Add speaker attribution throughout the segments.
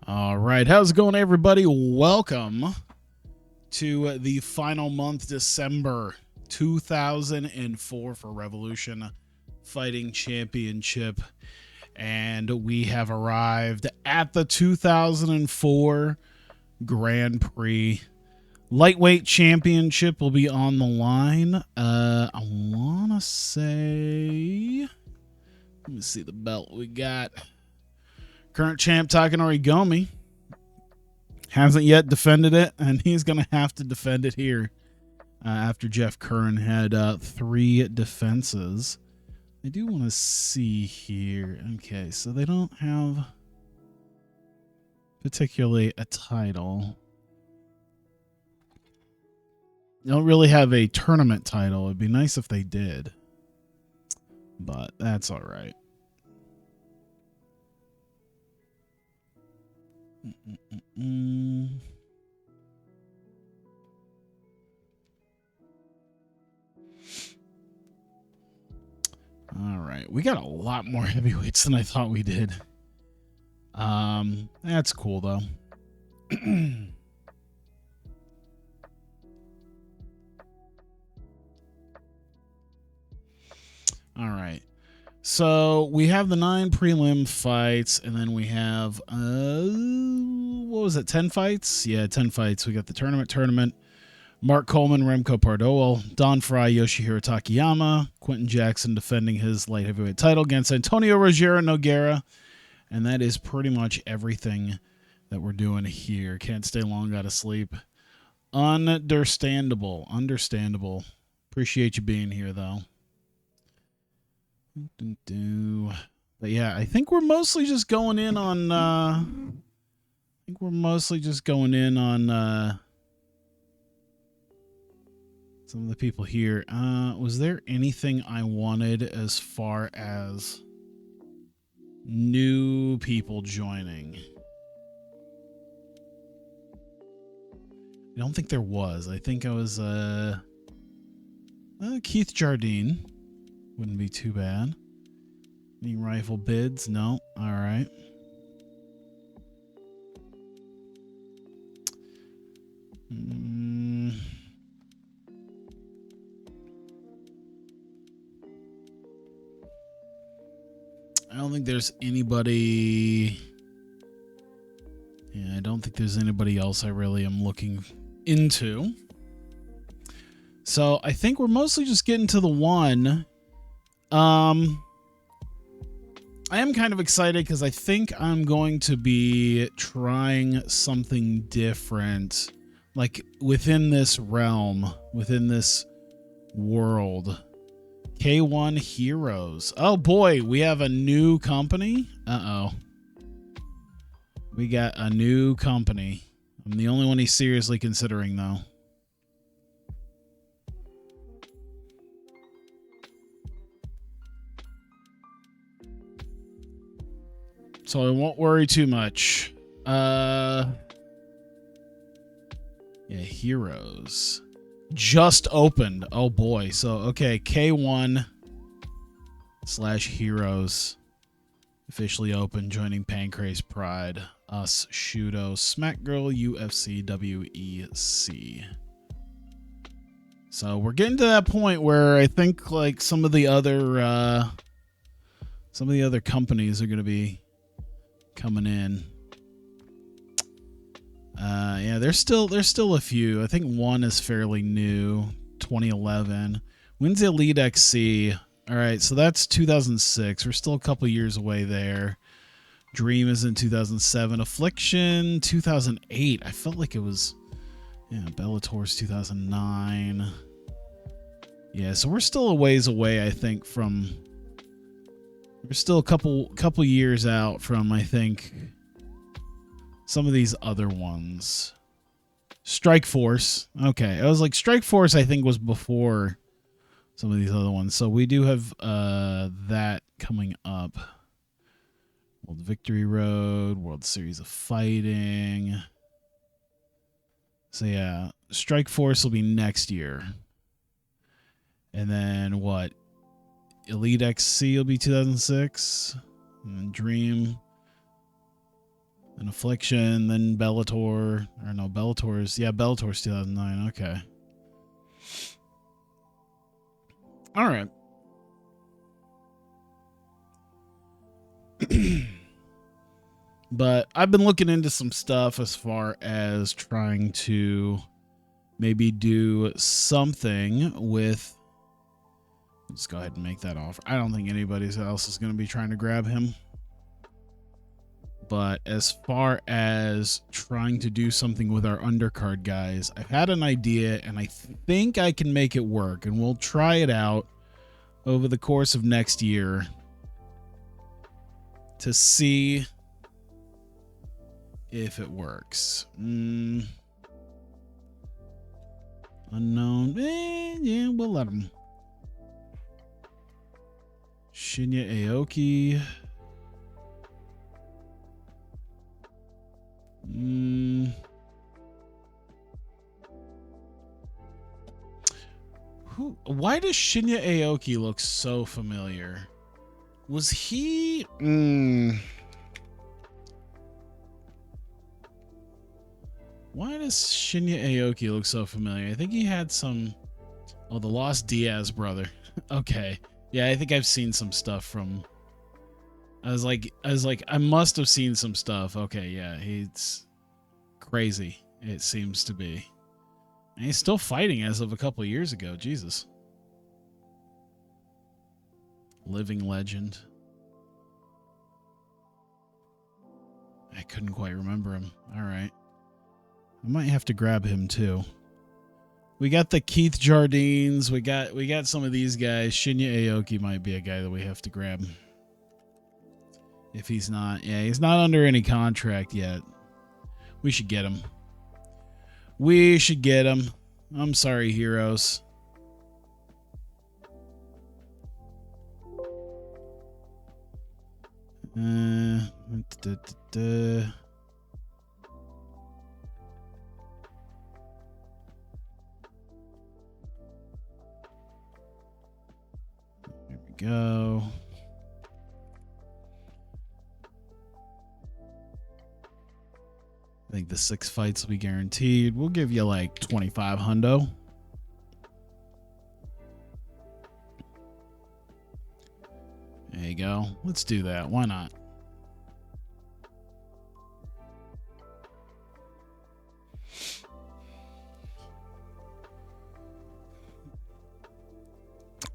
Speaker 1: All right, how's it going, everybody? Welcome to the final month, December 2004 for Revolution Fighting Championship. And we have arrived at the 2004 Grand Prix. Lightweight Championship will be on the line. I want to say... Let me see the belt we got. Current champ Takanori Gomi hasn't yet defended it, and he's going to have to defend it here after Jeff Curran had 3 defenses. I do want to see here. Okay, so they don't have particularly a title. They don't really have a tournament title. It'd be nice if they did, but that's all right. All right, we got a lot more heavyweights than I thought we did. That's cool though. All right. So we have the 9 prelim fights, and then we have, what was it, 10 fights? Yeah, 10 fights. We got the tournament. Mark Coleman, Remco Pardoel, Don Fry, Yoshihiro Takayama, Quentin Jackson defending his light heavyweight title against Antonio Rogero Nogueira. And that is pretty much everything that we're doing here. Can't stay long, gotta sleep. Understandable. Appreciate you being here, though. But yeah, I think we're mostly just going in on some of the people here. Was there anything I wanted as far as new people joining? I don't think there was. I think I was Keith Jardine. Wouldn't be too bad. Any rifle bids? No. All right. I don't think there's anybody... Yeah, I don't think there's anybody else I really am looking into. So I think we're mostly just getting to the one... I am kind of excited because I think I'm going to be trying something different, like within this realm, within this world. K1 Heroes. Oh boy, we have a new company. Uh-oh. We got a new company. I'm the only one he's seriously considering, though. So I won't worry too much. Yeah, Heroes. Just opened. Oh boy. So, okay, K1/Heroes. Officially open, joining Pancrase Pride, Us, Shudo, Smackgirl, UFC, WEC. So we're getting to that point where I think like some of the other companies are going to be coming in. Yeah, there's still a few. I think one is fairly new, 2011. When's Elite XC? All right, so that's 2006. We're still a couple years away there. Dream is in 2007. Affliction 2008. I felt like it was, yeah, Bellator's 2009. Yeah, so we're still a ways away, I think, from... We're still a couple years out from, I think, some of these other ones. Strike Force. Okay, I was like, Strike Force, I think, was before some of these other ones. So we do have that coming up. World Victory Road, World Series of Fighting. So yeah, Strike Force will be next year. And then what? Elite XC will be 2006. And then Dream. The Then Affliction, then Bellator. Or no, Bellator's 2009. Okay. All right. But I've been looking into some stuff as far as trying to maybe do something with. Let's go ahead and make that offer. I don't think anybody else is going to be trying to grab him. But as far as trying to do something with our undercard guys, I've had an idea and I think I can make it work. And we'll try it out over the course of next year to see if it works. Unknown. Yeah, we'll let him. Shinya Aoki. Why does Shinya Aoki look so familiar? Was he... Why does Shinya Aoki look so familiar? I think he had some... Oh, the Lost Diaz brother. Okay. Yeah, I think I've seen some stuff from... I was like, I must have seen some stuff. Okay, yeah, he's crazy, it seems to be. And he's still fighting as of a couple of years ago. Jesus. Living legend. I couldn't quite remember him. All right. I might have to grab him too. We got the Keith Jardines. We got some of these guys. Shinya Aoki might be a guy that we have to grab. If he's not, he's not under any contract yet. We should get him. We should get him. I'm sorry, heroes. There we go. I think the 6 fights will be guaranteed. We'll give you like 25 hundo. There you go. Let's do that. Why not?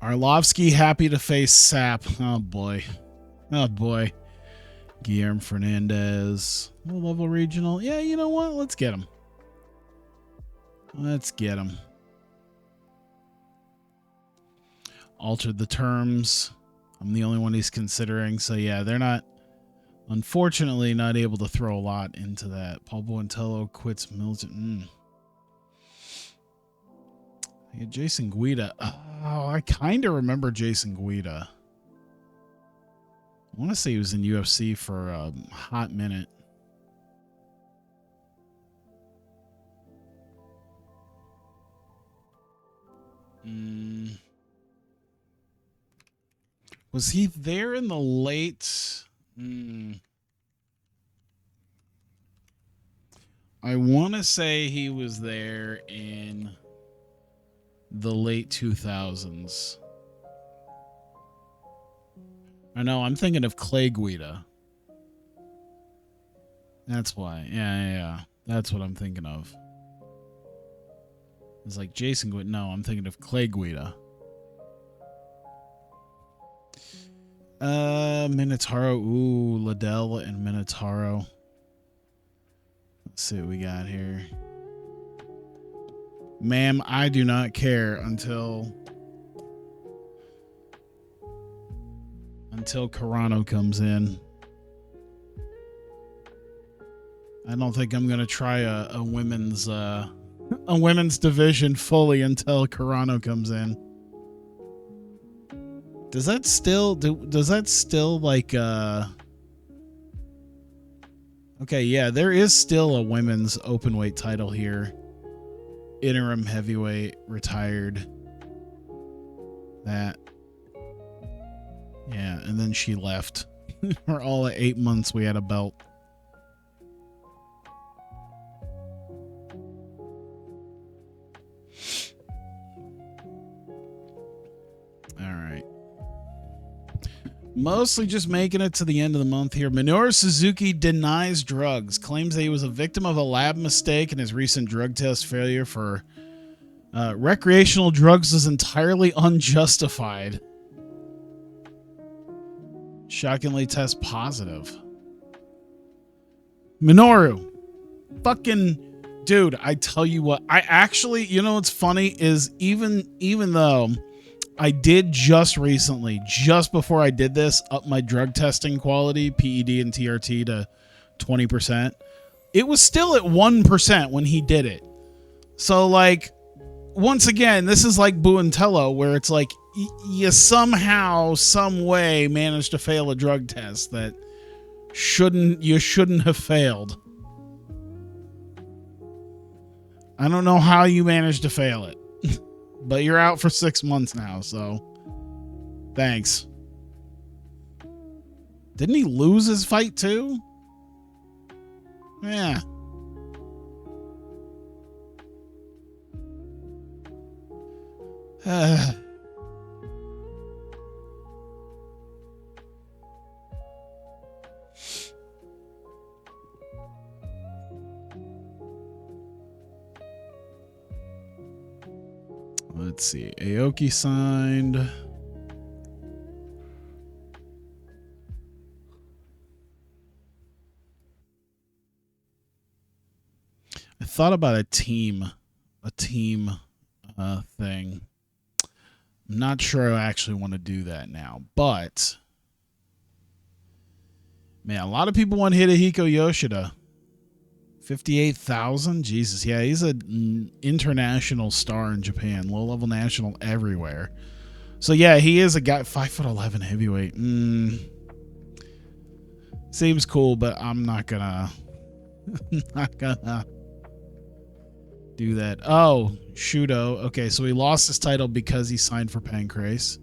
Speaker 1: Arlovsky happy to face Sap. Oh boy. Oh boy. Guillermo Fernandez. Low level regional. Yeah, you know what? Let's get him. Let's get him. Altered the terms. I'm the only one he's considering. So yeah, they're not, unfortunately, not able to throw a lot into that. Paul Bointello quits Milton. Yeah, Jason Guida. Oh, I kind of remember Jason Guida. I want to say he was in UFC for a hot minute. Was he there in the late... I want to say he was there in the late 2000s. I know, I'm thinking of Clay Guida. That's why. Yeah. That's what I'm thinking of. It's like Jason Guida. No, I'm thinking of Clay Guida. Minotauro. Ooh, Liddell and Minotauro. Let's see what we got here. Ma'am, I do not care until Carano comes in. I don't think I'm gonna try a women's division fully until Carano comes in. Does that still like okay, yeah, there is still a women's openweight title here. Interim heavyweight retired. That. Yeah, and then she left. For all of 8 months we had a belt. Mostly just making it to the end of the month here. Minoru Suzuki denies drugs, claims that he was a victim of a lab mistake, and his recent drug test failure for recreational drugs is entirely unjustified. Shockingly test positive. Minoru, fucking dude, I tell you what, I actually, you know what's funny is even though I did just recently, just before I did this, up my drug testing quality, PED and TRT to 20%. It was still at 1% when he did it. So, like, once again, this is like Buentello, where it's like you somehow, some way managed to fail a drug test that you shouldn't have failed. I don't know how you managed to fail it. But you're out for 6 months now, so thanks. Didn't he lose his fight too? Yeah. Let's see. Aoki signed. I thought about a team thing. I'm not sure I actually want to do that now, but man, a lot of people want Hidehiko Yoshida. 58,000? Jesus, yeah, he's an international star in Japan, low-level national everywhere. So yeah, he is a guy, 5'11" heavyweight. Seems cool, but I'm not gonna do that. Oh, Shudo. Okay, so he lost his title because he signed for Pancrase.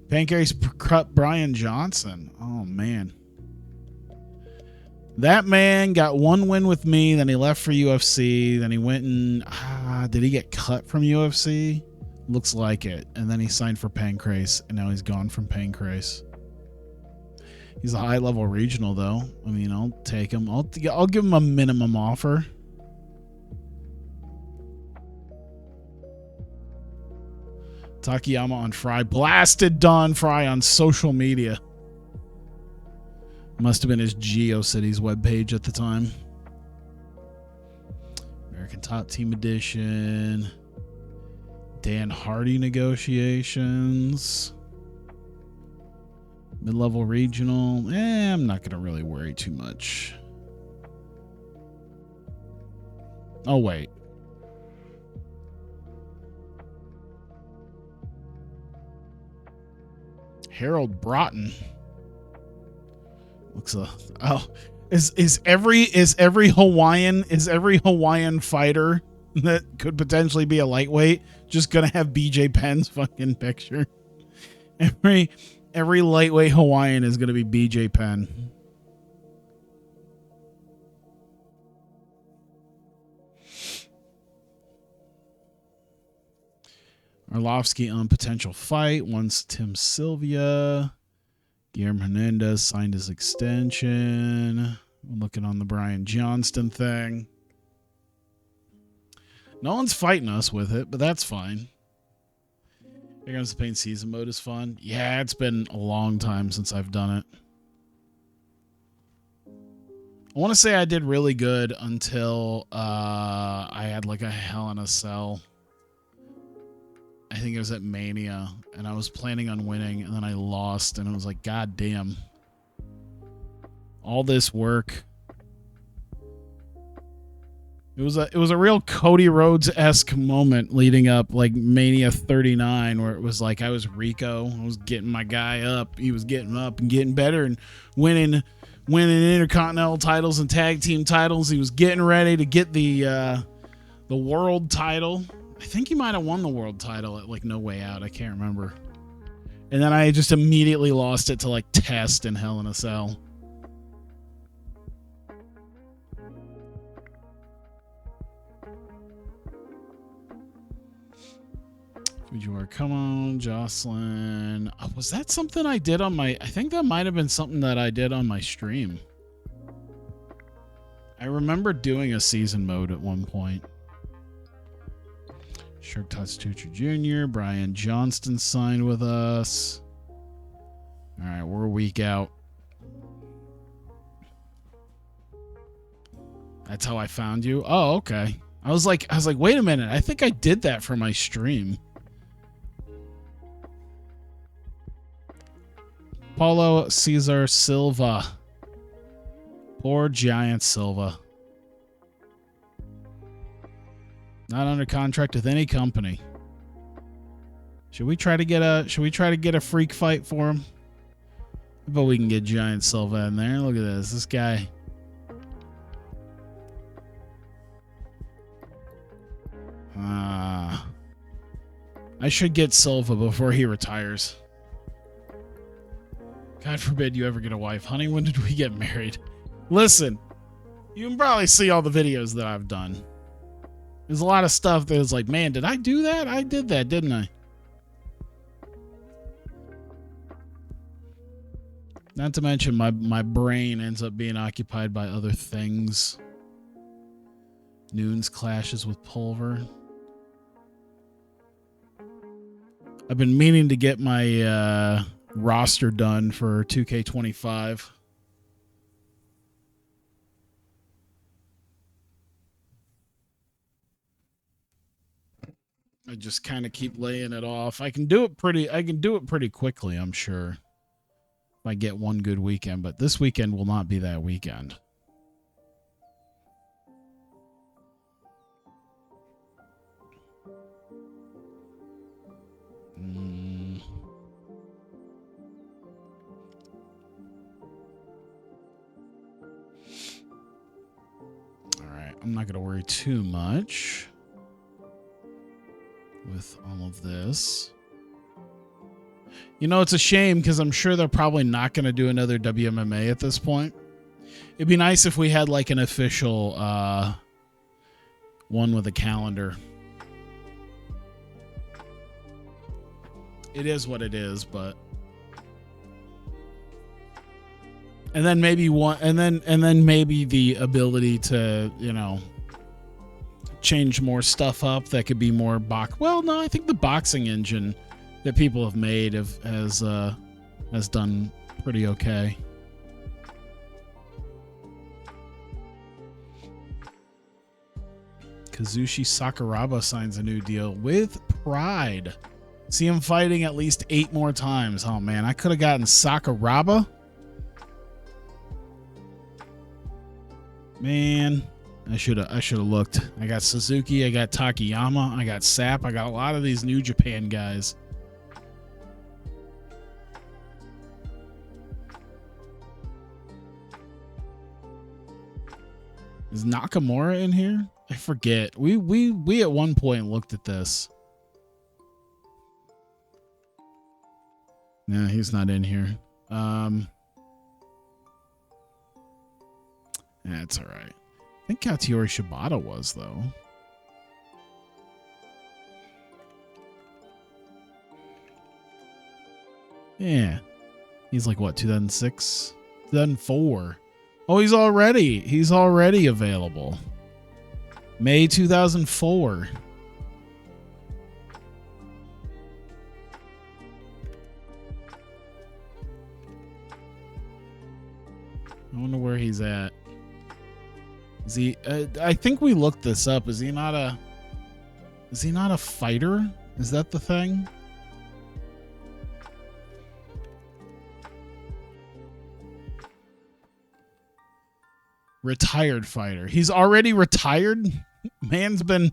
Speaker 1: Pancrase cut Brian Johnson. Oh man. That man got one win with me, then he left for UFC, then he went and did he get cut from UFC? Looks like it. And then he signed for Pancrase, and now he's gone from Pancrase. He's a high-level regional, though. I mean, I'll take him. I'll give him a minimum offer. Takayama on Fry. Blasted Don Fry on social media. Must have been his GeoCities webpage at the time. American Top Team Edition. Dan Hardy negotiations. Mid-level regional. I'm not going to really worry too much. Oh, wait. Harold Broughton. Looks is every Hawaiian fighter that could potentially be a lightweight just gonna have BJ Penn's fucking picture? Every lightweight Hawaiian is gonna be BJ Penn. Arlovsky on potential fight once Tim Sylvia. Guillermo Hernandez signed his extension. I'm looking on the Brian Johnston thing. No one's fighting us with it, but that's fine. Here comes the paint season mode is fun. Yeah, it's been a long time since I've done it. I want to say I did really good until I had like a Hell in a Cell. I think it was at Mania, and I was planning on winning, and then I lost, and I was like, God damn. All this work. It was a real Cody Rhodes-esque moment leading up, like Mania 39, where it was like I was Rico. I was getting my guy up. He was getting up and getting better and winning intercontinental titles and tag team titles. He was getting ready to get the world title. I think he might have won the world title at like No Way Out. I can't remember. And then I just immediately lost it to like Test and Hell in a Cell. Fujiwara, come on, Jocelyn. Was that something I did on my... I think that might have been something that I did on my stream. I remember doing a season mode at one point. Shirk Tatsutucher Jr., Brian Johnston signed with us. All right, we're a week out. That's how I found you. Oh, okay. I was like, wait a minute. I think I did that for my stream. Paulo Cesar Silva. Poor Giant Silva. Not under contract with any company. Should we try to get a freak fight for him? But we can get Giant Silva in there. Look at this. This guy. I should get Silva before he retires. God forbid you ever get a wife. Honey, when did we get married? Listen, you can probably see all the videos that I've done. There's a lot of stuff that is like, man, did I do that? I did that, didn't I? Not to mention my brain ends up being occupied by other things. Noons clashes with Pulver. I've been meaning to get my roster done for 2K25. I just kind of keep laying it off. I can do it pretty quickly, I'm sure. If I get one good weekend, but this weekend will not be that weekend. All right, I'm not going to worry too much with all of this. You know, it's a shame because I'm sure they're probably not going to do another WMMA at this point. It'd be nice if we had like an official one with a calendar. It is what it is, but and then maybe one and then maybe the ability to, you know, change more stuff up that could be more well, no, I think the boxing engine that people have made has done pretty okay. Kazushi Sakuraba signs a new deal with Pride. See him fighting at least 8 more times. Oh man, I could have gotten Sakuraba. Man, I should have looked. I got Suzuki, I got Takayama, I got Sap, I got a lot of these New Japan guys. Is Nakamura in here? I forget. We at one point looked at this. No, he's not in here. That's all right. I think Katsuyori Shibata was, though. Yeah. He's like, what, 2006? 2004. Oh, he's already available. May 2004. I wonder where he's at. Is he? I think we looked this up. Is he not a fighter? Is that the thing? Retired fighter. He's already retired. Man's been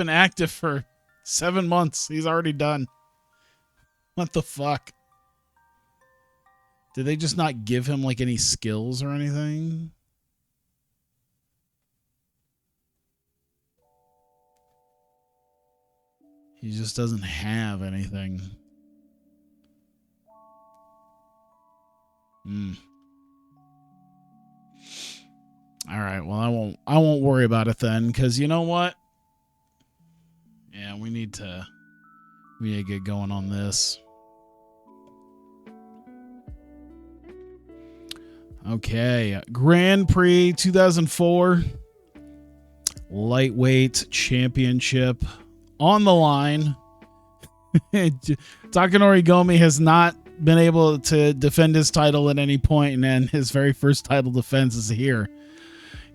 Speaker 1: active for 7 months. He's already done. What the fuck? Did they just not give him like any skills or anything? He just doesn't have anything. All right, well, I won't worry about it then, because you know what? Yeah, we need to We need to get going on this. Okay, Grand Prix 2004 lightweight championship on the line. Takanori Gomi has not been able to defend his title at any point, and then his very first title defense is here.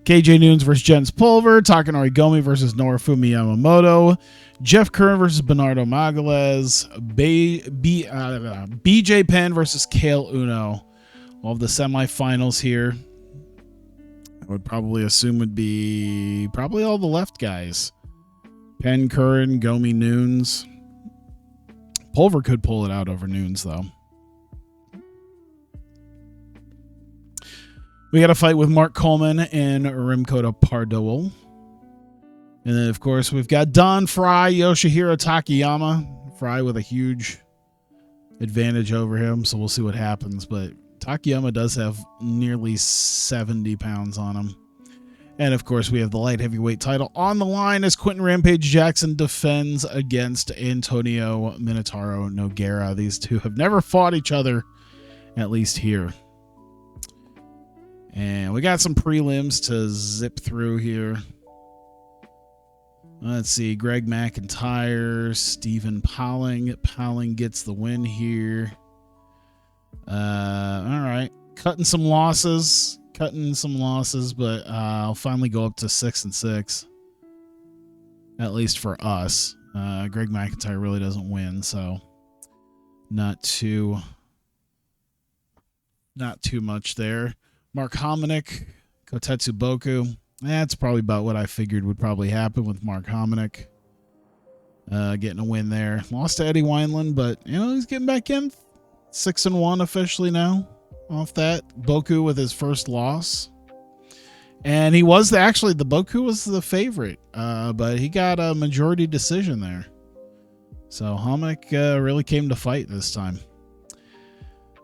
Speaker 1: KJ Noons versus Jens Pulver, Takanori Gomi versus Norifumi Yamamoto, Jeff Curran versus Bernardo Magalhaes, BJ Penn versus Kale Uno. All of the semifinals here, I would probably assume would be probably all the left guys. Penn, Curran, Gomi, Noons. Pulver could pull it out over Noons, though. We got a fight with Mark Coleman and Rimkota Pardoel. And then, of course, we've got Don Fry, Yoshihiro Takayama. Fry with a huge advantage over him, so we'll see what happens. But Takayama does have nearly 70 pounds on him. And, of course, we have the light heavyweight title on the line as Quentin Rampage Jackson defends against Antonio Minotauro Nogueira. These two have never fought each other, at least here. And we got some prelims to zip through here. Let's see. Greg McIntyre, Stephen Powling. Powling gets the win here. All right. Cutting some losses, but I'll finally go up to 6-6. At least for us. Greg McIntyre really doesn't win, so not too much there. Mark Hominick, Kotetsu Boku. That's probably about what I figured would probably happen with Mark Hominick. Getting a win there. Lost to Eddie Wineland, but he's getting back in. 6-1 officially now off that. Boku with his first loss. And he was the Boku was the favorite, but he got a majority decision there. So Hominick really came to fight this time.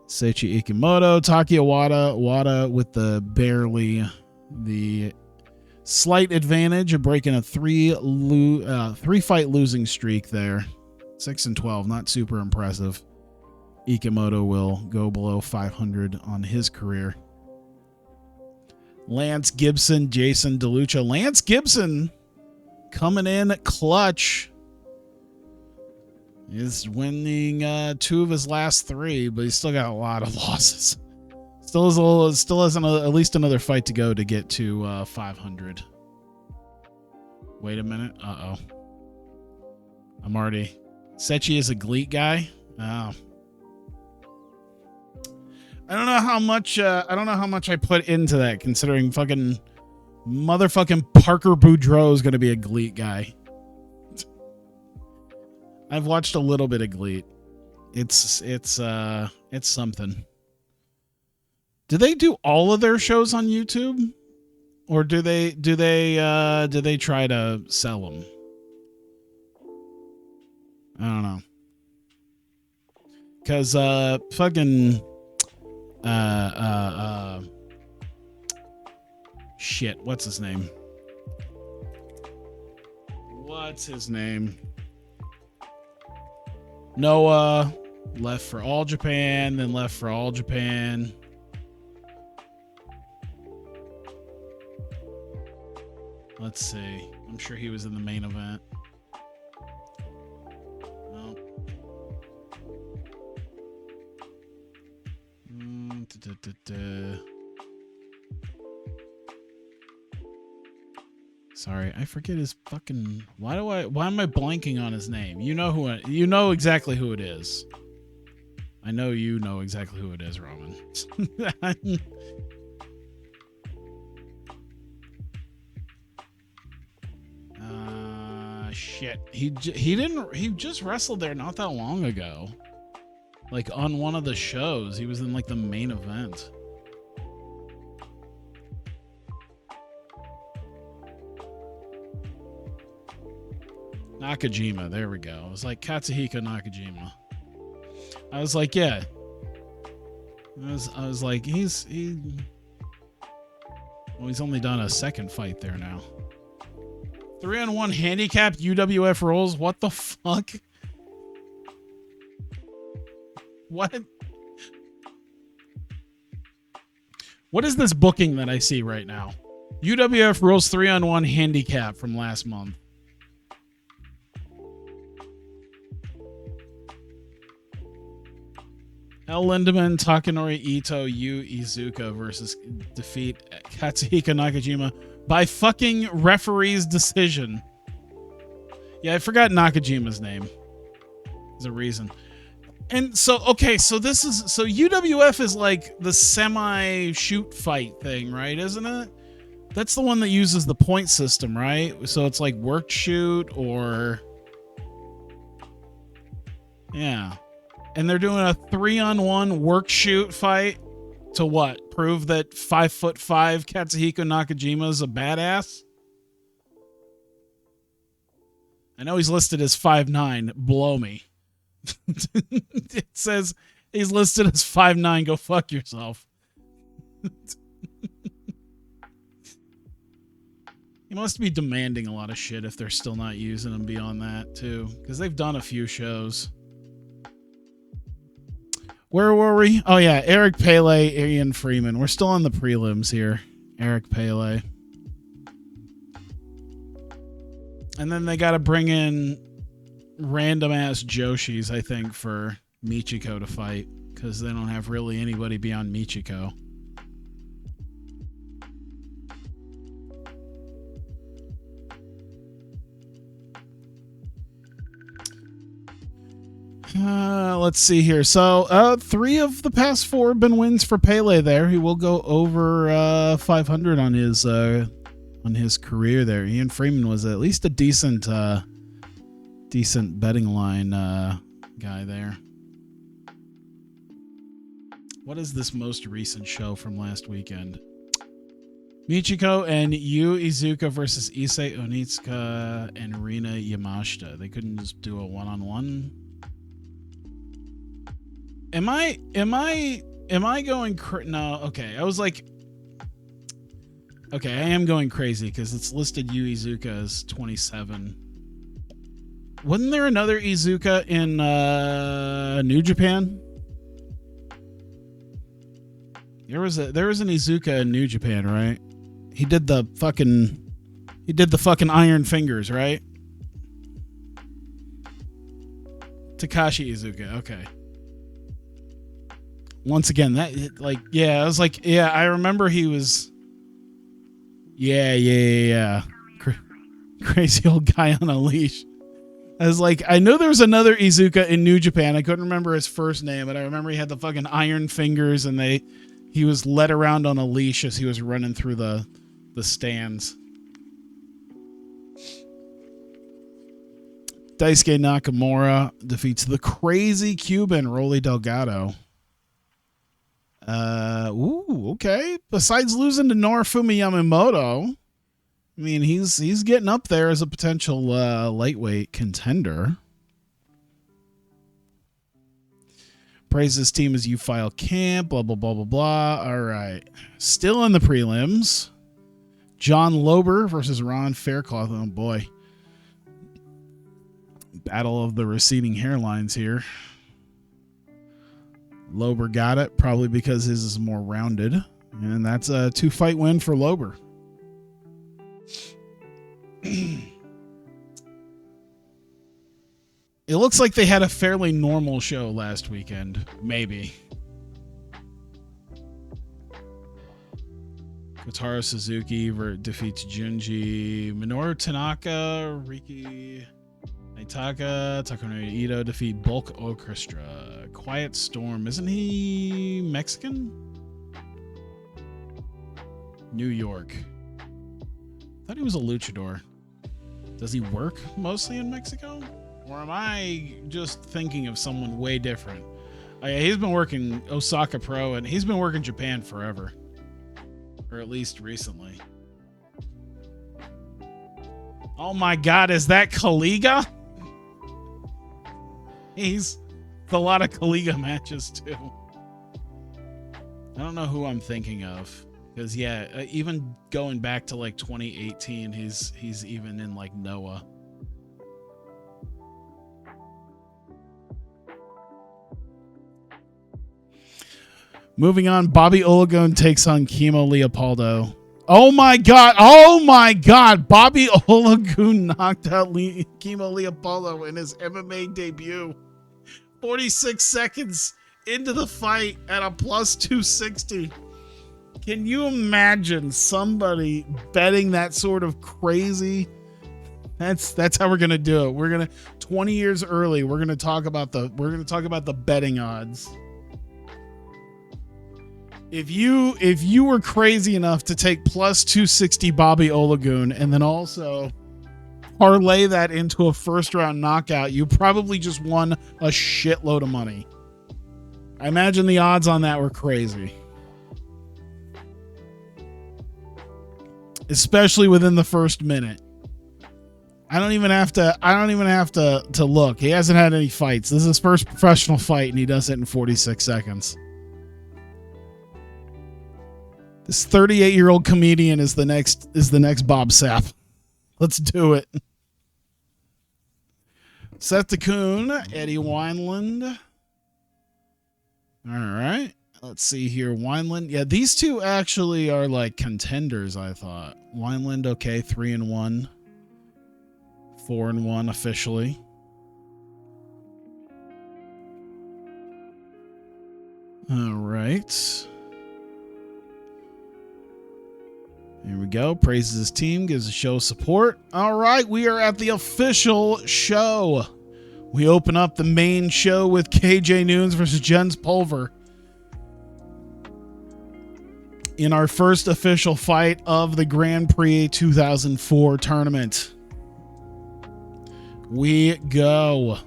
Speaker 1: Seichi Ikimoto, Taki Wada with the slight advantage of breaking a three fight losing streak there. 6-12, not super impressive. Ikimoto will go below 500 on his career. Lance Gibson, Jason DeLucia. Lance Gibson coming in clutch. He's winning 2 of his last 3, but he's still got a lot of losses. Still has at least another fight to go to get to 500. Wait a minute. Uh-oh. I'm already... Sechi is a GLEAT guy? Oh. I don't know how much I put into that, considering fucking motherfucking Parker Boudreaux is going to be a GLEAT guy. I've watched a little bit of GLEAT. It's something. Do they do all of their shows on YouTube, or do they try to sell them? I don't know. Cause fucking shit. What's his name? Noah left for All Japan, then left for All Japan. Let's see. I'm sure he was in the main event. No. Sorry, I forget his fucking... Why am I blanking on his name? You know exactly who it is. I know you know exactly who it is, Roman. Shit. He just wrestled there not that long ago. Like on one of the shows. He was in like the main event. Nakajima, there we go. It was like Katsuhiko Nakajima. I was like, yeah. I was like, he's only done a second fight there now. 3-on-1 handicap UWF rules. What the fuck? What? What is this booking that I see right now? UWF Rules 3-on-1 handicap from last month. El Lindemann, Takanori Ito, Yu Iizuka versus defeat Katsuhiko Nakajima by fucking referee's decision. Yeah, I forgot Nakajima's name. There's a reason. And so, okay, so this is, so UWF is like the semi-shoot fight thing, right? Isn't it? That's the one that uses the point system, right? So it's like work shoot or... Yeah. And they're doing a 3-on-1 work shoot fight to what? Prove that 5'5" Katsuhiko Nakajima is a badass? I know he's listed as 5'9". Blow me. It says he's listed as 5'9". Go fuck yourself. He must be demanding a lot of shit if they're still not using him beyond that, too. Because they've done a few shows. Where were we? Oh, yeah. Eric Pele, Ian Freeman. We're still on the prelims here. Eric Pele. And then they got to bring in random-ass Joshis, I think, for Michiko to fight. Because they don't have really anybody beyond Michiko. Let's see here. So, 3 of the past 4 have been wins for Pele there. He will go over 500 on his career there. Ian Freeman was at least a decent betting line guy there. What is this most recent show from last weekend? Michiko and Yu Iizuka versus Issei Onitsuka and Rina Yamashita. They couldn't just do a one-on-one. Am I going no, okay. I was like, okay, I am going crazy because it's listed Yu Iizuka as 27. Wasn't there another Iizuka in New Japan? There was an Iizuka in New Japan, right? He did the fucking iron fingers, right? Takashi Iizuka, okay. Once again, that like, yeah, I was like, yeah, I remember he was, yeah. Crazy old guy on a leash. I was like, I know there was another Iizuka in New Japan. I couldn't remember his first name, but I remember he had the fucking iron fingers and he was led around on a leash as he was running through the stands. Daisuke Nakamura defeats the crazy Cuban Rolly Delgado. Okay. Besides losing to Norifumi Yamamoto, I mean, he's getting up there as a potential lightweight contender. Praise his team as you file camp, blah, blah, blah, blah, blah. All right. Still in the prelims. John Lober versus Ron Faircloth. Oh, boy. Battle of the receding hairlines here. Lober got it, probably because his is more rounded. And that's a 2-fight win for Lober. It looks like they had a fairly normal show last weekend. Maybe. Kotaro Suzuki defeats Junji. Minoru Tanaka, Riki Naitaka, Takanori Ito defeat Bulk Orchestra. Quiet Storm. Isn't he Mexican? New York. Thought he was a luchador. Does he work mostly in Mexico? Or am I just thinking of someone way different? He's been working Osaka Pro and he's been working Japan forever. Or at least recently. Oh my god, is that Kaliga? He's a lot of Kaliga matches too. I don't know who I'm thinking of. Because yeah, even going back to like 2018, he's even in like Noah. Moving on, Bobby Olagun takes on Kimo Leopoldo. Oh my God. Oh my God. Bobby Olagun knocked out Kimo Leopoldo in his MMA debut. 46 seconds into the fight at a plus 260. Can you imagine somebody betting that sort of crazy? That's how we're gonna do it. We're gonna 20 years early. We're gonna talk about the betting odds. If you were crazy enough to take plus 260 Bobby Olagun and then also parlay that into a first round knockout, you probably just won a shitload of money. I imagine the odds on that were crazy. Especially within the first minute. I don't even have to look. He hasn't had any fights. This is his first professional fight and he does it in 46 seconds. This 38-year-old comedian is the next Bob Sapp. Let's do it. Seth DeCoon, Eddie Wineland. All right. Let's see here. Wineland. Yeah, these two actually are like contenders, I thought. Wineland, okay, 3-1. 4-1 officially. All right. Here we go. Praises his team, gives a show support. All right, we are at the official show. We open up the main show with KJ Noons versus Jens Pulver in our first official fight of the Grand Prix 2004 tournament. We go.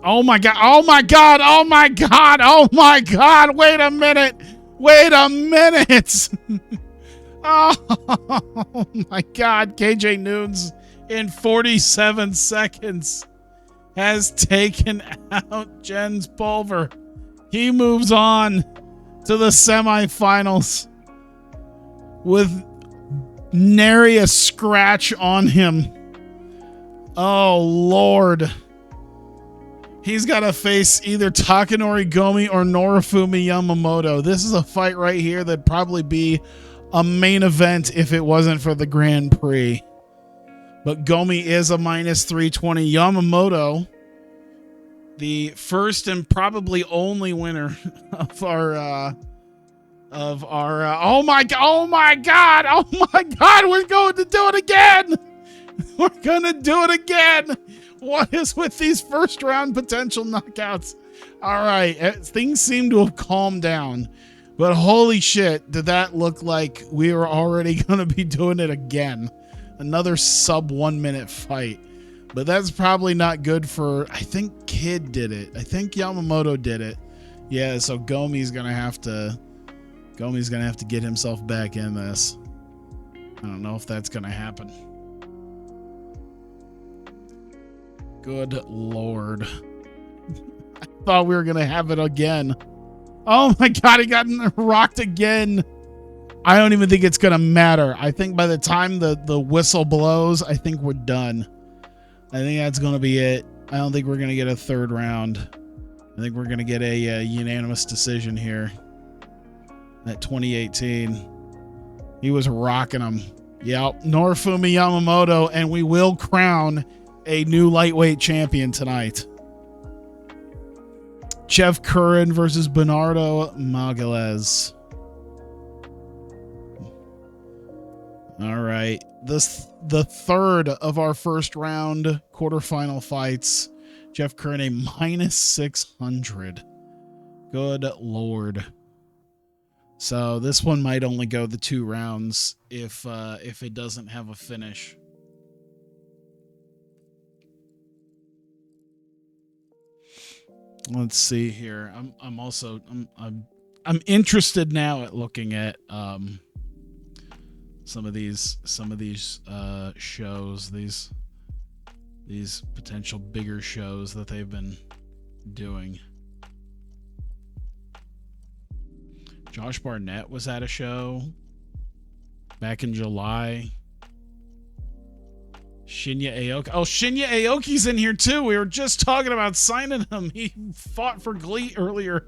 Speaker 1: Oh my God. Oh my God. Oh my God. Oh my God. Wait a minute. Wait a minute. Oh my God. KJ Noons in 47 seconds has taken out Jens Pulver. He moves on to the semifinals with nary a scratch on him. Oh Lord. He's got to face either Takanori Gomi or Norifumi Yamamoto. This is a fight right here that'd probably be a main event if it wasn't for the Grand Prix. But Gomi is a minus 320. Yamamoto, the first and probably only winner of our oh my God, we're going to do it again. We're going to do it again. What is with these first round potential knockouts? All right. Things seem to have calmed down, but holy shit, did that look like we were already going to be doing it again? Another sub 1 minute fight, but that's probably not good for, I think Kid did it. I think Yamamoto did it. Yeah. So Gomi's going to have to get himself back in this. I don't know if that's going to happen. Good Lord. I thought we were going to have it again. Oh my God, he got rocked again. I don't even think it's going to matter. I think by the time the whistle blows, I think we're done. I think that's going to be it. I don't think we're going to get a third round. I think we're going to get a unanimous decision here. At 2018. He was rocking him. Yep. Norifumi Yamamoto, and we will crown a new lightweight champion tonight. Jeff Curran versus Bernardo Magalhães. All right. The third of our first round quarterfinal fights. Jeff Curran a minus 600. Good Lord. So this one might only go the 2 rounds if it doesn't have a finish. Let's see here. I'm interested now at looking at some of these shows, these potential bigger shows that they've been doing. Josh Barnett was at a show back in July. Shinya Aoki. Oh, Shinya Aoki's in here too. We were just talking about signing him. He fought for GLEAT earlier.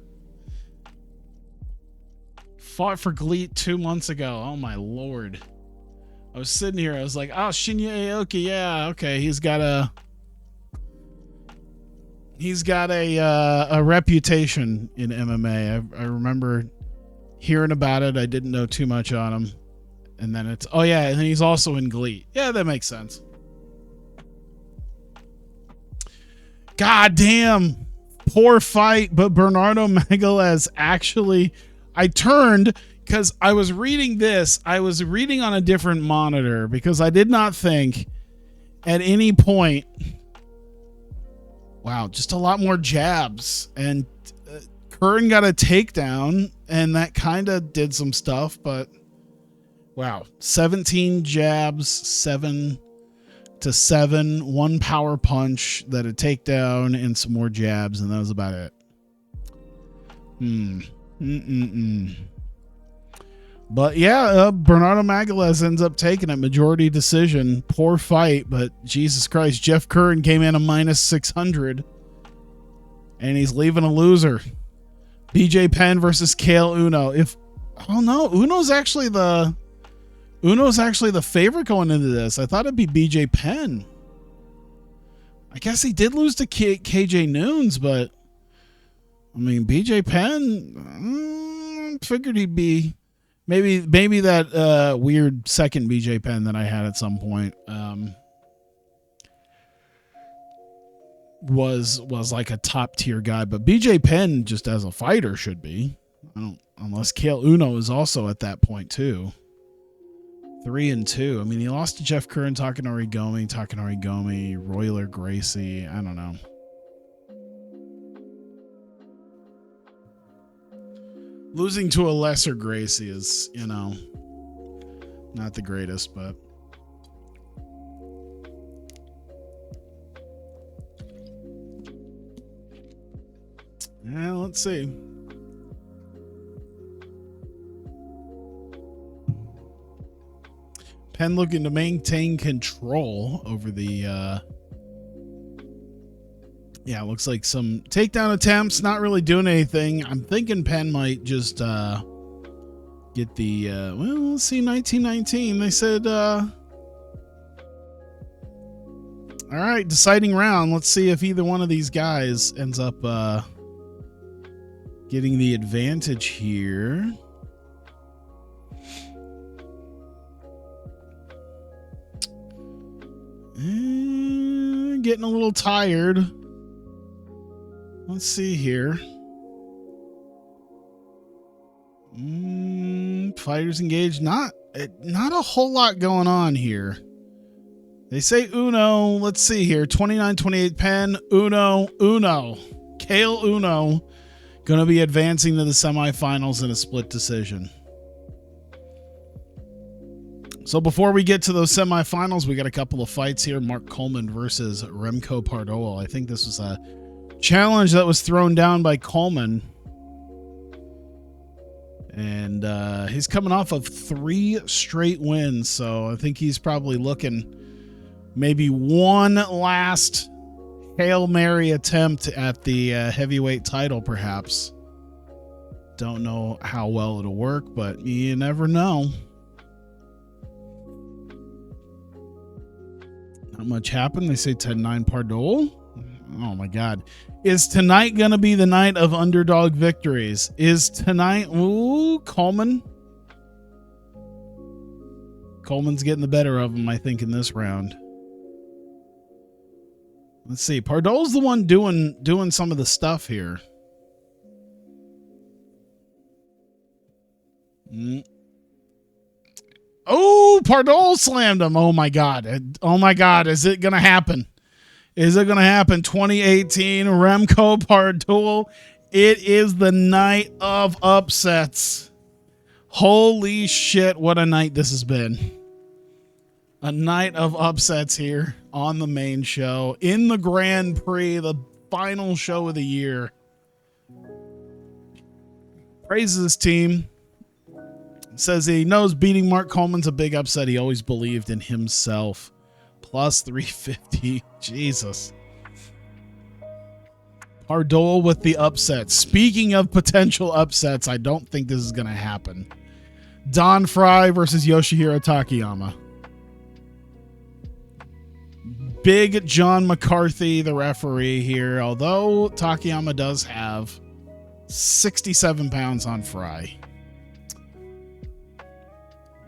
Speaker 1: Fought for GLEAT 2 months ago. Oh my lord. I was sitting here. I was like, oh, Shinya Aoki. Yeah, okay. He's got a reputation in MMA. I remember hearing about it. I didn't know too much on him. And then it's, oh yeah, and then he's also in GLEAT. Yeah, that makes sense. God damn. Poor fight, but Bernardo Magalhães actually, I turned because I was reading this. I was reading on a different monitor because I did not think at any point, wow, just a lot more jabs. And Curran got a takedown, and that kind of did some stuff, but wow, 17 jabs, 7-7, one power punch, that a takedown, and some more jabs, and that was about it. But yeah, Bernardo Magalhães ends up taking it, majority decision. Poor fight, but Jesus Christ, Jeff Curran came in a -600, and he's leaving a loser. BJ Penn versus Kale Uno. Uno's actually the favorite going into this. I thought it'd be BJ Penn. I guess he did lose to KJ Noons, but I mean, BJ Penn, figured he'd be maybe that weird second BJ Penn that I had at some point was like a top tier guy, but BJ Penn just as a fighter should be. Unless Kale Uno is also at that point too. 3-2. I mean, he lost to Jeff Curran, Takanori Gomi, Royler Gracie. I don't know. Losing to a lesser Gracie is, not the greatest, but yeah, let's see. Penn looking to maintain control over the yeah, looks like some takedown attempts, not really doing anything. I'm thinking Penn might just get the well, let's see, 1919. They said all right, deciding round. Let's see if either one of these guys ends up getting the advantage here. Getting a little tired. Let's see here. Fighters engaged. Not a whole lot going on here. They say Uno. Let's see here. 29-28 Penn. Uno. Kale Uno going to be advancing to the semifinals in a split decision. So before we get to those semifinals, we got a couple of fights here. Mark Coleman versus Remco Pardol. I think this was a challenge that was thrown down by Coleman. And he's coming off of 3 straight wins. So I think he's probably looking maybe one last Hail Mary attempt at the heavyweight title, perhaps. Don't know how well it'll work, but you never know. Not much happened. They say 10-9 Pardol. Oh my God. Is tonight going to be the night of underdog victories? Is tonight... Ooh, Coleman's getting the better of him, I think, in this round. Let's see. Pardol's the one doing some of the stuff here. Oh, Pardol slammed him. Oh my God. Oh my God. Is it going to happen? Is it going to happen? 2018 Remco Pardol. It is the night of upsets. Holy shit. What a night this has been. A night of upsets here on the main show in the Grand Prix, the final show of the year. Praises his team. Says he knows beating Mark Coleman's a big upset. He always believed in himself. plus 350. Jesus. Pardoel with the upset. Speaking of potential upsets, I don't think this is going to happen. Don Fry versus Yoshihiro Takayama. Big John McCarthy, the referee here, although Takayama does have 67 pounds on Fry.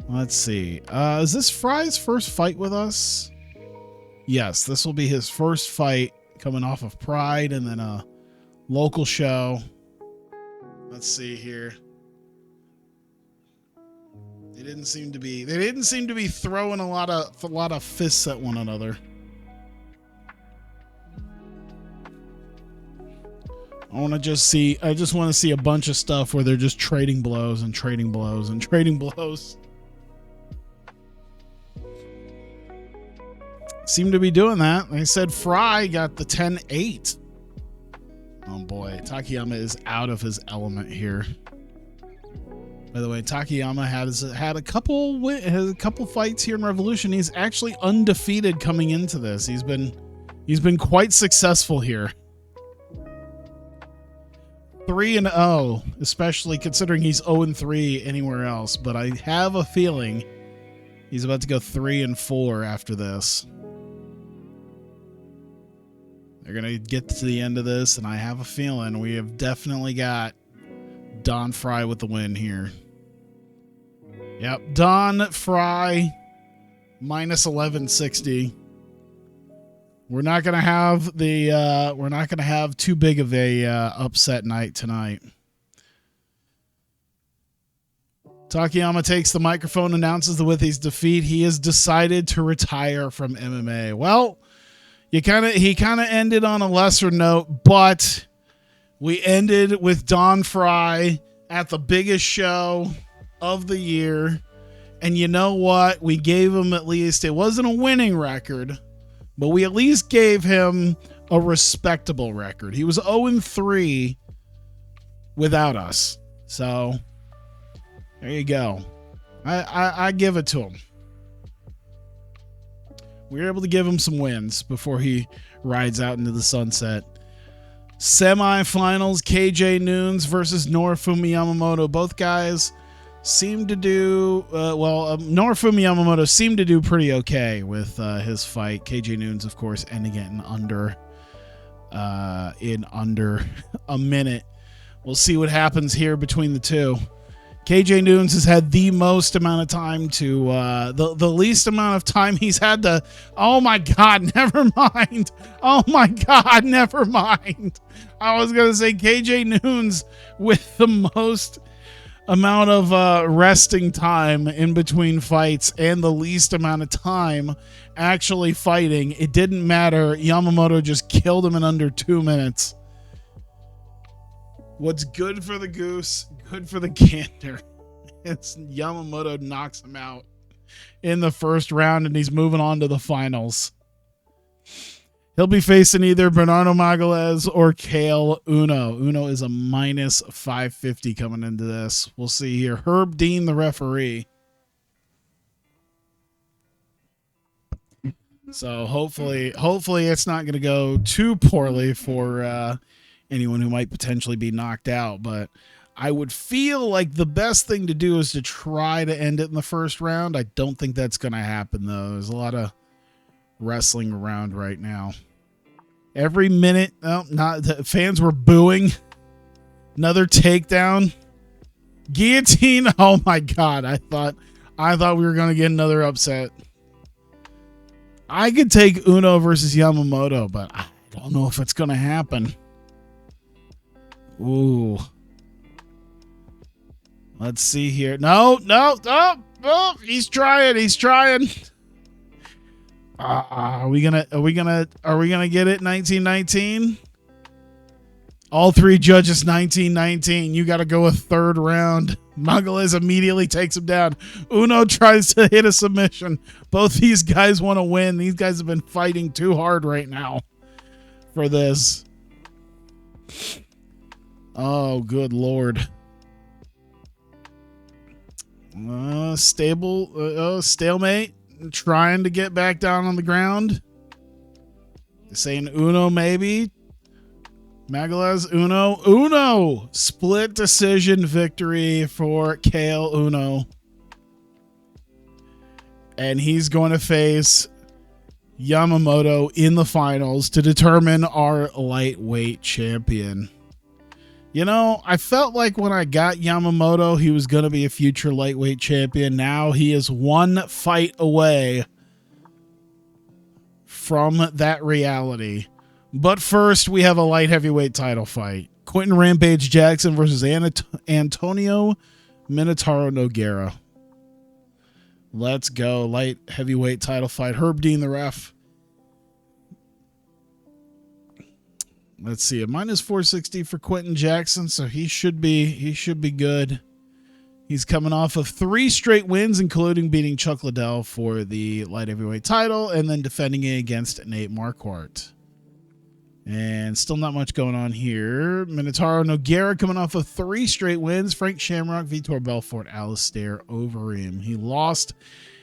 Speaker 1: Let's see. Is this Fry's first fight with us? Yes, this will be his first fight coming off of Pride and then a local show. Let's see here. They didn't seem to be throwing a lot of fists at one another. I just want to see a bunch of stuff where they're just trading blows and trading blows and trading blows. Seem to be doing that. They said Fry got the 10-8. Oh boy, Takayama is out of his element here. By the way, Takayama had a couple fights here in Revolution. He's actually undefeated coming into this. He's been quite successful here. 3-0, especially considering he's 0-3 anywhere else. But I have a feeling he's about to go 3-4 after this. They're going to get to the end of this, and I have a feeling we have definitely got Don Fry with the win here. Yep, Don Fry minus 1160. We're not going to have too big of a upset night tonight. Takayama takes the microphone, announces that with his defeat, he has decided to retire from MMA. Well, he kind of ended on a lesser note, but we ended with Don Fry at the biggest show of the year. And you know what? We gave him at least, it wasn't a winning record, but we at least gave him a respectable record. He was 0-3 without us. So there you go. I give it to him. We were able to give him some wins before he rides out into the sunset. Semifinals, KJ Noons versus Norifumi Yamamoto. Both guys seem to do Norifumi Yamamoto seemed to do pretty okay with his fight. KJ Noons, of course, ending it in under a minute. We'll see what happens here between the two. KJ Noons has had the most amount of time to the least amount of time he's had to. Oh my God, never mind. Oh my God, never mind. I was gonna say KJ Noons with the most amount of resting time in between fights and the least amount of time actually fighting. It didn't matter. Yamamoto just killed him in under 2 minutes. What's good for the goose, good for the gander. It's Yamamoto knocks him out in the first round, and he's moving on to the finals. He'll be facing either Bernardo Magalhães or Kale Uno. Uno is a minus 550 coming into this. We'll see here. Herb Dean, the referee. So hopefully it's not going to go too poorly for anyone who might potentially be knocked out. But I would feel like the best thing to do is to try to end it in the first round. I don't think that's going to happen, though. There's a lot of wrestling around right now. Every minute, the fans were booing. Another takedown. Guillotine. Oh my God. I thought we were going to get another upset. I could take Uno versus Yamamoto, but I don't know if it's going to happen. Ooh. Let's see here. No. He's trying. Are we gonna get it? 1919. All three judges 1919. You got to go a third round. Magalhães immediately takes him down. Uno tries to hit a submission. Both these guys want to win. These guys have been fighting too hard right now for this. Oh, good Lord. Stalemate. trying to get back down on the ground. They're saying Uno maybe. Magalhães, Uno. Split decision victory for Kale Uno. And he's going to face Yamamoto in the finals to determine our lightweight champion. You know, I felt like when I got Yamamoto, he was going to be a future lightweight champion. Now he is one fight away from that reality. But first, we have a light heavyweight title fight. Quentin Rampage Jackson versus Antonio Minotauro Nogueira. Let's go. Light heavyweight title fight. Herb Dean, the ref. Let's see. A minus 460 for Quentin Jackson, so he should be good. He's coming off of 3 straight wins, including beating Chuck Liddell for the light heavyweight title and then defending it against Nate Marquardt. And still not much going on here. Minotauro Nogueira coming off of 3 straight wins. Frank Shamrock, Vitor Belfort, Alistair Overeem. He lost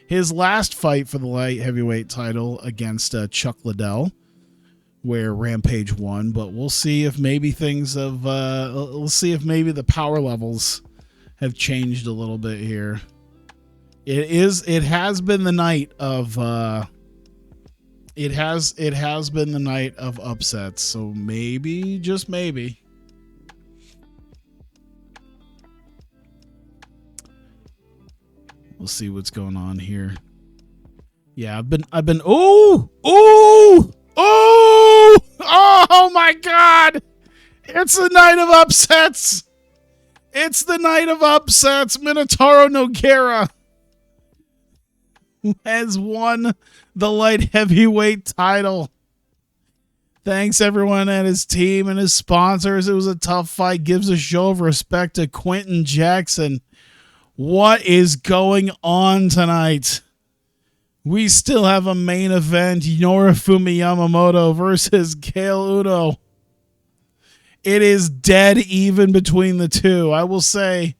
Speaker 1: his last fight for the light heavyweight title against Chuck Liddell, where Rampage won. But we'll see if maybe things have. We'll see if maybe the power levels have changed a little bit here. It has been the night of. It has been the night of upsets, so maybe, just maybe. We'll see what's going on here. Yeah, oh my God! It's the night of upsets! It's the night of upsets! Minotauro Nogueira has won the light heavyweight title. Thanks everyone at his team and his sponsors. It was a tough fight. Gives a show of respect to Quentin Jackson. What is going on tonight? We still have a main event. Yorifumi Yamamoto versus Kale Uno. It is dead even between the two. I will say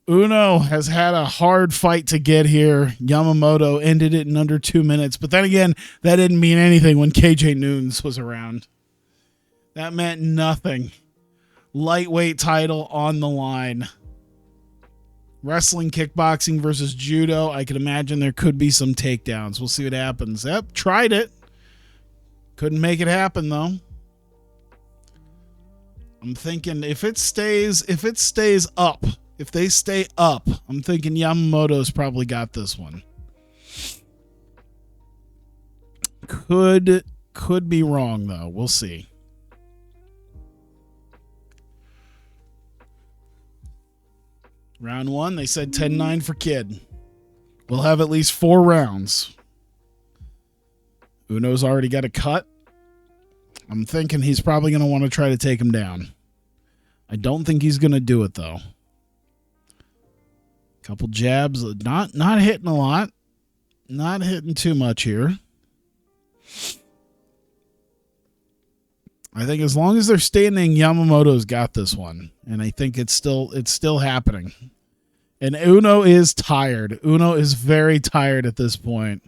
Speaker 1: Uno has had a hard fight to get here. Yamamoto ended it in under 2 minutes. But then again, that didn't mean anything when KJ Noons was around. That meant nothing. Lightweight title on the line. Wrestling, kickboxing versus judo. I can imagine there could be some takedowns. We'll see what happens. Yep, tried it. Couldn't make it happen, though. I'm thinking if it stays up, if they stay up, I'm thinking Yamamoto's probably got this one. Could be wrong, though. We'll see. Round 1, they said 10-9 for Kid. We'll have at least 4 rounds. Uno's already got a cut. I'm thinking he's probably going to want to try to take him down. I don't think he's going to do it, though. Couple jabs, not hitting a lot. Not hitting too much here. I think as long as they're standing, Yamamoto's got this one. And I think it's still happening. And Uno is tired. Uno is very tired at this point.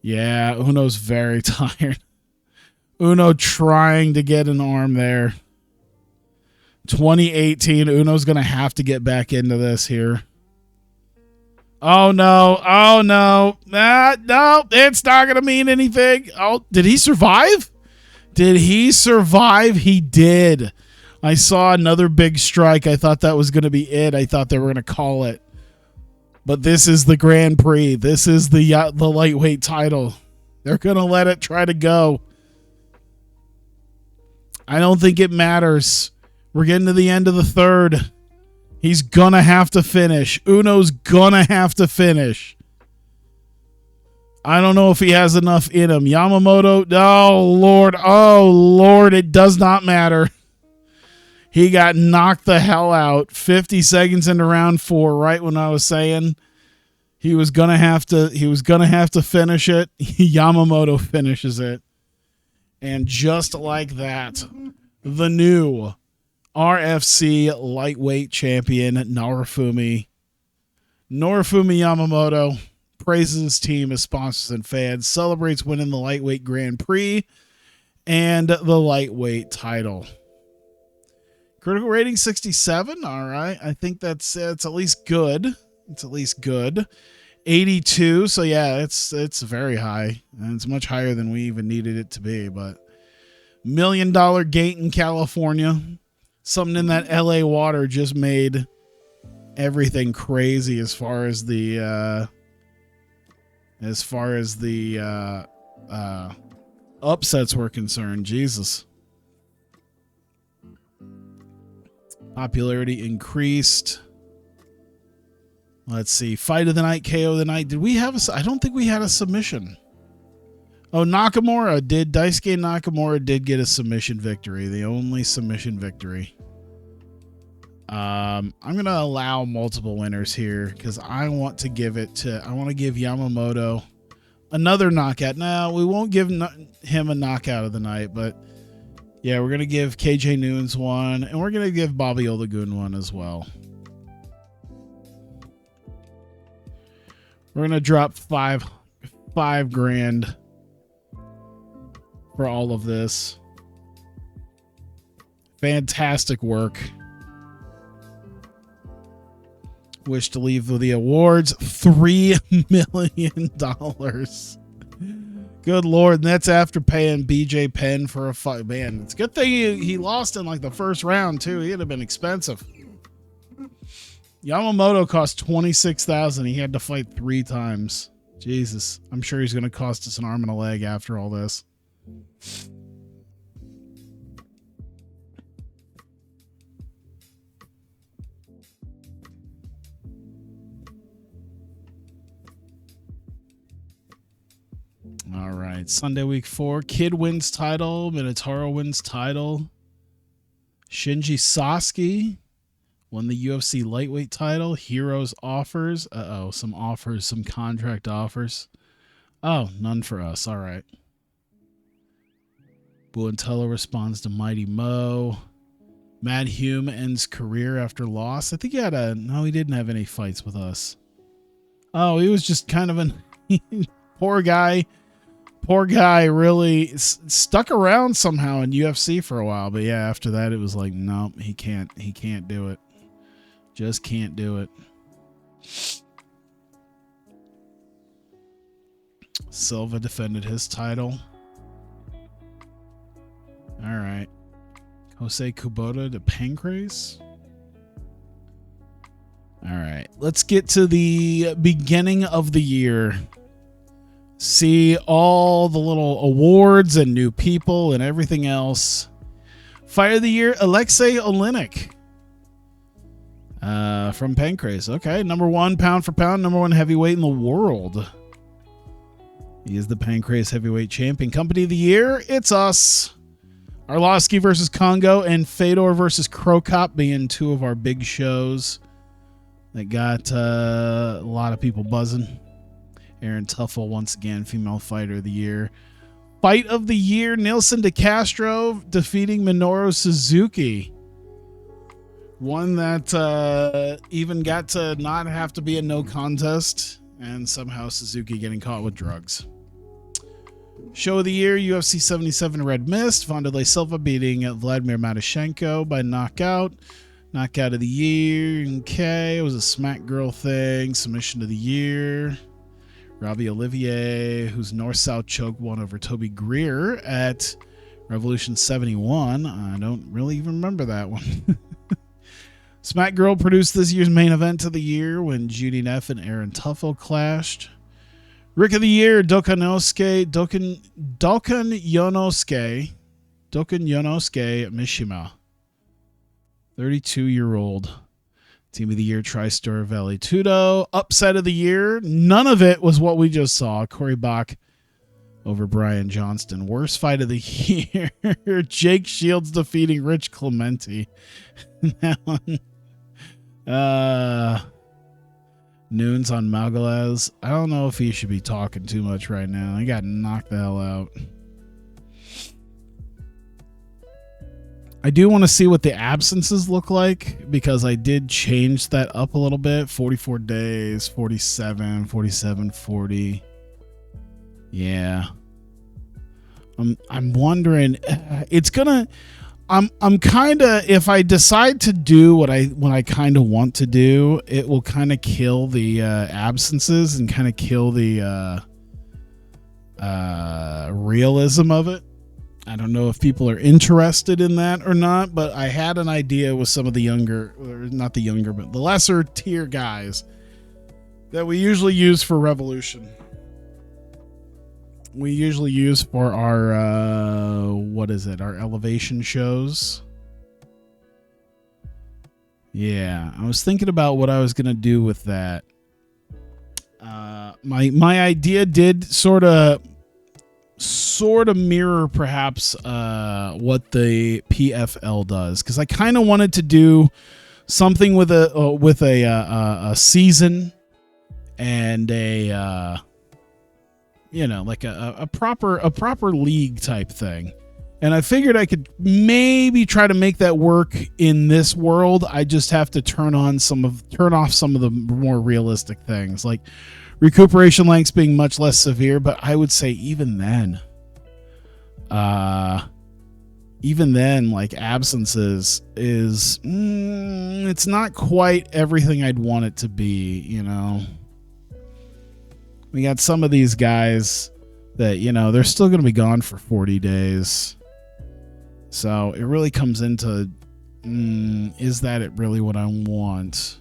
Speaker 1: Yeah, Uno's very tired. Uno trying to get an arm there. 2018, Uno's going to have to get back into this here. Oh, no. Oh, no. No, it's not going to mean anything. Oh, did he survive? Did he survive? He did. I saw another big strike. I thought that was going to be it. I thought they were going to call it. But this is the Grand Prix. This is the lightweight title. They're going to let it try to go. I don't think it matters. We're getting to the end of the third. He's going to have to finish. Uno's going to have to finish. I don't know if he has enough in him. Yamamoto, oh, Lord, it does not matter. He got knocked the hell out 50 seconds into round 4, right when I was saying he was going to have to finish it. Yamamoto finishes it. And just like that, the new RFC lightweight champion, Norifumi Yamamoto, praises his team, his sponsors, and fans, celebrates winning the lightweight Grand Prix and the lightweight title. Critical rating 67. All right. I think it's at least good. It's at least good. 82. So yeah, it's very high, and it's much higher than we even needed it to be. But $1 million gate in California, something in that LA water just made everything crazy as far as the upsets were concerned. Jesus. Popularity increased. Let's see. Fight of the night, KO of the night. Did we have I don't think we had a submission. Oh, Nakamura did. Daisuke Nakamura did get a submission victory. The only submission victory. I'm going to allow multiple winners here because I want to give Yamamoto another knockout. No, we won't give him a knockout of the night, but yeah, we're going to give KJ Noons one, and we're going to give Bobby Olagun one as well. We're going to drop $5 grand for all of this. Fantastic work. Wish to leave with the awards. $3 million. Good Lord. And that's after paying BJ Penn for a fight. Man, it's a good thing he lost in like the first round too. He'd have been expensive. Yamamoto cost $26,000. He had to fight 3 times. Jesus. I'm sure he's going to cost us an arm and a leg after all this. All right. Sunday week 4. Kid wins title. Minotauro wins title. Shinji Sasuke won the UFC lightweight title. Heroes offers. Some contract offers. Oh, none for us. All right. Buentello responds to Mighty Mo. Matt Hume ends career after loss. I think he he didn't have any fights with us. Oh, he was just kind of poor guy. Poor guy really stuck around somehow in UFC for a while. But yeah, after that, it was like, nope, he can't do it. Just can't do it. Silva defended his title. All right. Jose Kubota to Pancrase. All right. Let's get to the beginning of the year. See all the little awards and new people and everything else. Fight of the year, Alexei Oleinik. From Pancrase. Okay. Number 1 pound for pound. Number 1 heavyweight in the world. He is the Pancrase heavyweight champion. Company of the year, it's us. Arlovsky versus Congo and Fedor versus Krokop being 2 of our big shows that got a lot of people buzzing. Aaron Tuffle, once again, female fighter of the year. Fight of the year, Nilson DeCastro defeating Minoru Suzuki. One that even got to not have to be a no contest, and somehow Suzuki getting caught with drugs. Show of the year, UFC 77 Red Mist. Wanderlei Silva beating Vladimir Matyshenko by knockout. Knockout of the year. Okay, it was a Smack Girl thing. Submission of the year. Robbie Olivier, whose North-South choke won over Toby Greer at Revolution 71. I don't really even remember that one. Smack Girl produced this year's main event of the year when Judy Neff and Aaron Tuffle clashed. Rick of the year, Dokan Yonosuke Mishima. 32-year-old. Team of the year, TriStar Valley Tudo. Upset of the year. None of it was what we just saw. Corey Bach over Brian Johnston. Worst fight of the year. Jake Shields defeating Rich Clemente. That one. Noons on Malgalaz. I don't know if he should be talking too much right now. He got knocked the hell out. I do want to see what the absences look like, because I did change that up a little bit. 44 days, 47, 47, 40. Yeah. I'm wondering, it's gonna, I'm kind of, if I decide to do what I kind of want to do, it will kind of kill the absences and kind of kill the realism of it. I don't know if people are interested in that or not, but I had an idea with some of the younger, or not the younger, but the lesser tier guys that we usually use for Revolution. We usually use for our, our elevation shows. Yeah, I was thinking about what I was going to do with that. My idea did sort of mirror perhaps what the PFL does, because I kind of wanted to do something with a season and a like a proper league type thing. And I figured I could maybe try to make that work in this world. I just have to turn off some of the more realistic things, like recuperation lengths being much less severe. But I would say even then, like absences is it's not quite everything I'd want it to be. We got some of these guys that, they're still going to be gone for 40 days. So it really comes into, is that it really what I want?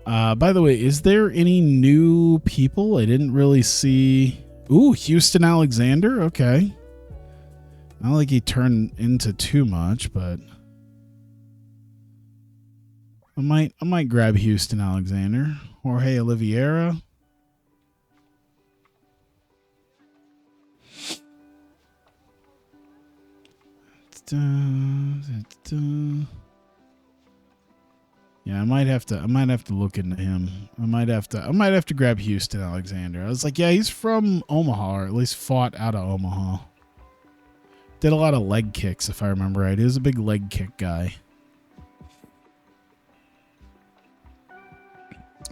Speaker 1: By the way, is there any new people? I didn't really see. Ooh, Houston Alexander. Okay. I don't think he turned into too much, but I might grab Houston Alexander. Jorge Oliveira. Yeah, I might have to look into him. I might have to grab Houston Alexander. I was like, yeah, he's from Omaha, or at least fought out of Omaha. Did a lot of leg kicks, if I remember right. He was a big leg kick guy.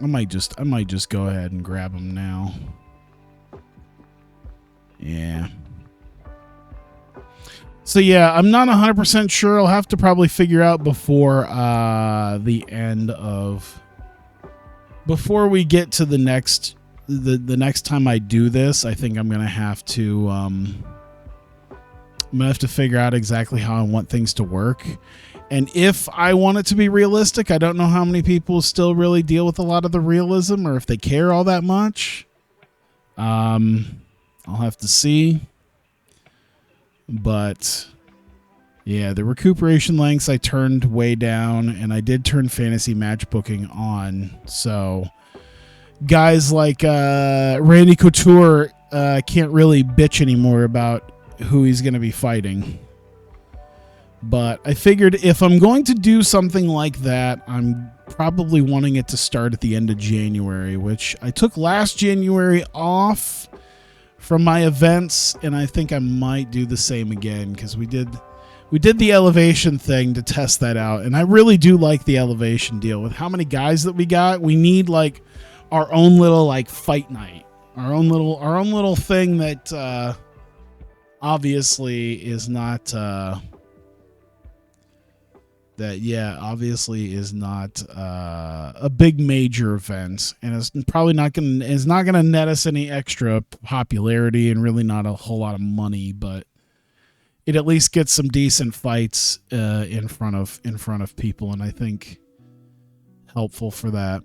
Speaker 1: I might just go ahead and grab him now. Yeah. So yeah, I'm not 100% sure. I'll have to probably figure out before the end of, before we get to the next time I do this. I think I'm gonna have to figure out exactly how I want things to work. And if I want it to be realistic, I don't know how many people still really deal with a lot of the realism, or if they care all that much. I'll have to see. But yeah, the recuperation lengths I turned way down, and I did turn fantasy match booking on. So guys like Randy Couture can't really bitch anymore about who he's going to be fighting. But I figured if I'm going to do something like that, I'm probably wanting it to start at the end of January, which I took last January off from my events, and I think I might do the same again, because we did the elevation thing to test that out, and I really do like the elevation deal. With how many guys that we got, we need like our own little like fight night, our own little thing that obviously is not a big major event, and it's probably not gonna net us any extra popularity and really not a whole lot of money, but it at least gets some decent fights in front of people, and I think helpful for that.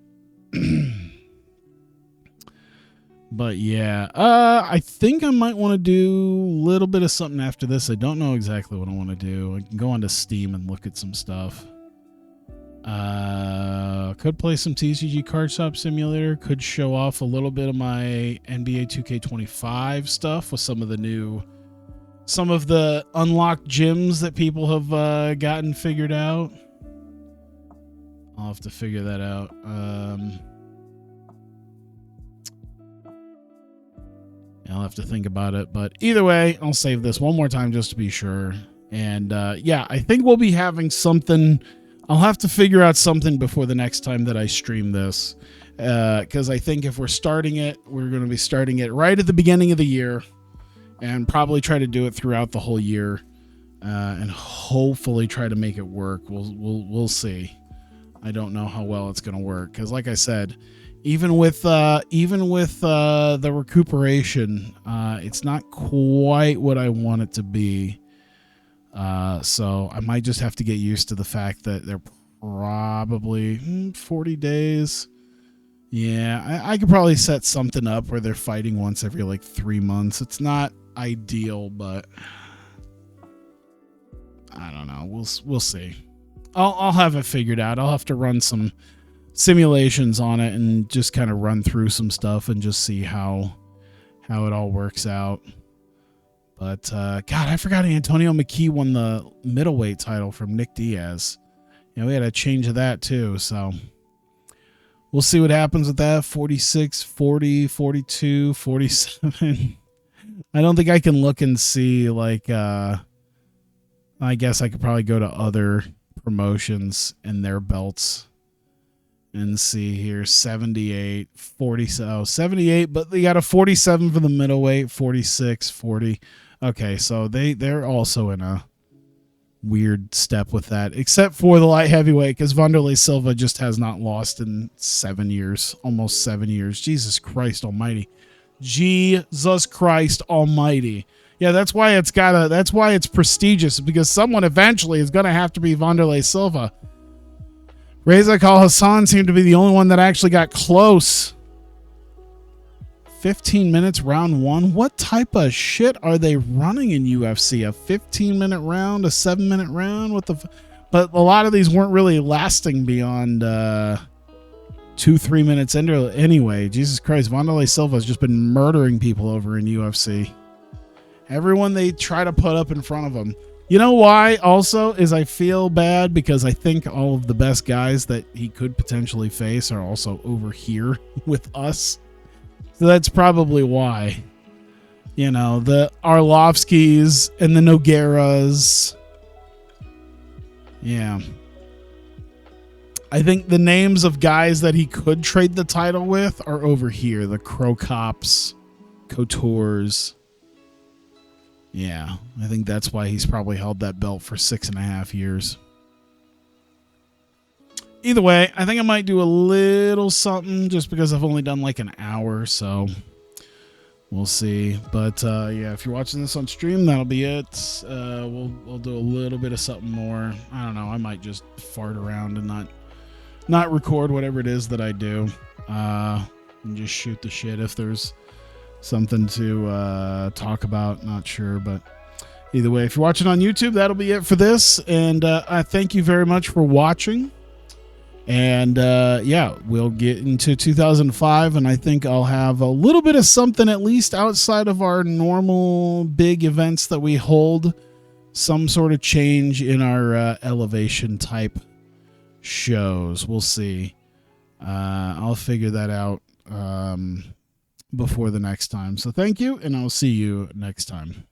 Speaker 1: But yeah, I think I might want to do a little bit of something after this. I don't know exactly what I want to do. I can go onto Steam and look at some stuff. Could play some TCG Card Shop Simulator. Could show off a little bit of my NBA 2K25 stuff with some of the unlocked gyms that people have gotten figured out. I'll have to figure that out. I'll have to think about it. But either way, I'll save this one more time just to be sure. And yeah, I think we'll be having something. I'll have to figure out something before the next time that I stream this. Because I think if we're starting it, we're going to be starting it right at the beginning of the year. And probably try to do it throughout the whole year. And hopefully try to make it work. We'll see. I don't know how well it's going to work. Because like I said, even with the recuperation, it's not quite what I want it to be. So I might just have to get used to the fact that they're probably 40 days. Yeah, I could probably set something up where they're fighting once every like 3 months. It's not ideal, but I don't know. We'll see. I'll have it figured out. I'll have to run some simulations on it and just kind of run through some stuff and just see how it all works out. But God, I forgot Antonio McKee won the middleweight title from Nick Diaz. You know, we had a change of that too, so we'll see what happens with that. 46, 40, 42, 47. I don't think I can look and see, like, I guess I could probably go to other promotions and their belts and see here. 78, 40, 78, but they got a 47 for the middleweight, 46, 40. Okay, so they're also in a weird step with that, except for the light heavyweight, because Wanderlei Silva just has not lost in 7 years, almost 7 years. Jesus Christ almighty. Jesus Christ almighty. Yeah, that's why it's prestigious, because someone eventually is going to have to be Wanderlei Silva. Reza Al Hassan seemed to be the only one that actually got close. 15 minutes, round one. What type of shit are they running in UFC? A 15-minute round, a 7-minute round? But a lot of these weren't really lasting beyond 2-3 minutes into anyway. Jesus Christ, Wanderlei Silva has just been murdering people over in UFC. Everyone they try to put up in front of him. You know why also is I feel bad because I think all of the best guys that he could potentially face are also over here with us. So that's probably why. You know, the Arlovskis and the Nogueiras. Yeah. I think the names of guys that he could trade the title with are over here. The Crow Cops, Coutures. Yeah, I think that's why he's probably held that belt for 6.5 years. Either way, I think I might do a little something just because I've only done like an hour, so we'll see. But yeah, if you're watching this on stream, that'll be it. We'll do a little bit of something more. I don't know. I might just fart around and not record whatever it is that I do, and just shoot the shit if there's something to talk about. Not sure, but either way, if you're watching on YouTube, that'll be it for this. And I thank you very much for watching. And yeah, we'll get into 2005, and I think I'll have a little bit of something at least outside of our normal big events that we hold. Some sort of change in our elevation type shows. We'll see. I'll figure that out before the next time. So thank you, and I'll see you next time.